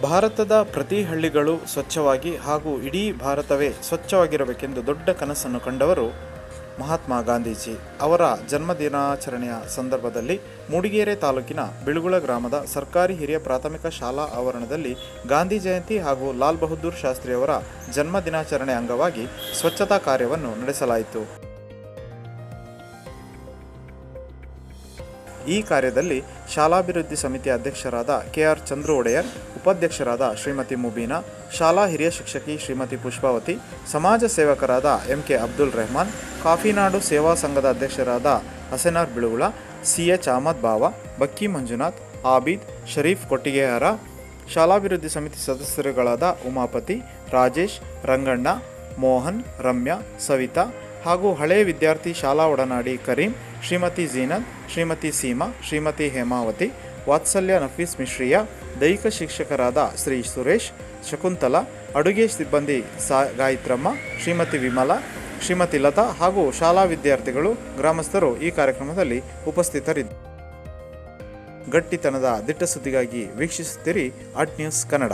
ಭಾರತದ ಪ್ರತಿ ಹಳ್ಳಿಗಳು ಸ್ವಚ್ಛವಾಗಿ ಹಾಗೂ ಇಡೀ ಭಾರತವೇ ಸ್ವಚ್ಛವಾಗಿರಬೇಕೆಂದು ದೊಡ್ಡ ಕನಸನ್ನು ಕಂಡವರು ಮಹಾತ್ಮ ಗಾಂಧೀಜಿ. ಅವರ ಜನ್ಮದಿನಾಚರಣೆಯ ಸಂದರ್ಭದಲ್ಲಿ ಮೂಡಿಗೆರೆ ತಾಲೂಕಿನ ಬಿಳುಗುಳ ಗ್ರಾಮದ ಸರ್ಕಾರಿ ಹಿರಿಯ ಪ್ರಾಥಮಿಕ ಶಾಲಾ ಆವರಣದಲ್ಲಿ ಗಾಂಧಿ ಜಯಂತಿ ಹಾಗೂ ಲಾಲ್ ಬಹದ್ದೂರ್ ಶಾಸ್ತ್ರಿಯವರ ಜನ್ಮದಿನಾಚರಣೆ ಅಂಗವಾಗಿ ಸ್ವಚ್ಛತಾ ಕಾರ್ಯವನ್ನು ನಡೆಸಲಾಯಿತು. ಈ ಕಾರ್ಯದಲ್ಲಿ ಶಾಲಾಭಿವೃದ್ಧಿ ಸಮಿತಿ ಅಧ್ಯಕ್ಷರಾದ ಕೆಆರ್ ಚಂದ್ರು ಒಡೆಯರ್, ಉಪಾಧ್ಯಕ್ಷರಾದ ಶ್ರೀಮತಿ ಮುಬೀನಾ, ಶಾಲಾ ಹಿರಿಯ ಶಿಕ್ಷಕಿ ಶ್ರೀಮತಿ ಪುಷ್ಪಾವತಿ, ಸಮಾಜ ಸೇವಕರಾದ ಎಂಕೆ ಅಬ್ದುಲ್ ರೆಹಮಾನ್, ಕಾಫಿನಾಡು ಸೇವಾ ಸಂಘದ ಅಧ್ಯಕ್ಷರಾದ ಹಸನಾರ್ ಬಿಳುಗುಳ, ಸಿಎಚ್ ಅಹಮದ್ ಬಾವ, ಬಕ್ಕಿ ಮಂಜುನಾಥ್, ಆಬಿದ್, ಶರೀಫ್ ಕೊಟ್ಟಿಗೆಹಾರ, ಶಾಲಾಭಿವೃದ್ಧಿ ಸಮಿತಿ ಸದಸ್ಯರುಗಳಾದ ಉಮಾಪತಿ, ರಾಜೇಶ್, ರಂಗಣ್ಣ, ಮೋಹನ್, ರಮ್ಯಾ, ಸವಿತಾ ಹಾಗೂ ಹಳೆಯ ವಿದ್ಯಾರ್ಥಿ ಶಾಲಾ ಒಡನಾಡಿ ಕರೀಂ, ಶ್ರೀಮತಿ ಜೀನತ್, ಶ್ರೀಮತಿ ಸೀಮಾ, ಶ್ರೀಮತಿ ಹೇಮಾವತಿ, ವಾತ್ಸಲ್ಯ ನಫೀಸ್ ಮಿಶ್ರಿಯಾ, ದೈಹಿಕ ಶಿಕ್ಷಕರಾದ ಶ್ರೀ ಸುರೇಶ್, ಶಕುಂತಲಾ, ಅಡುಗೆ ಸಿಬ್ಬಂದಿ ಗಾಯತ್ರಮ್ಮ, ಶ್ರೀಮತಿ ವಿಮಲಾ, ಶ್ರೀಮತಿ ಲತಾ ಹಾಗೂ ಶಾಲಾ ವಿದ್ಯಾರ್ಥಿಗಳು, ಗ್ರಾಮಸ್ಥರು ಈ ಕಾರ್ಯಕ್ರಮದಲ್ಲಿ ಉಪಸ್ಥಿತರಿದ್ದರು. ಗಟ್ಟಿತನದ ದಿಟ್ಟ ಸುದ್ದಿಗಾಗಿ ವೀಕ್ಷಿಸುತ್ತೀರಿ ಅಡ್ ನ್ಯೂಸ್ ಕನ್ನಡ.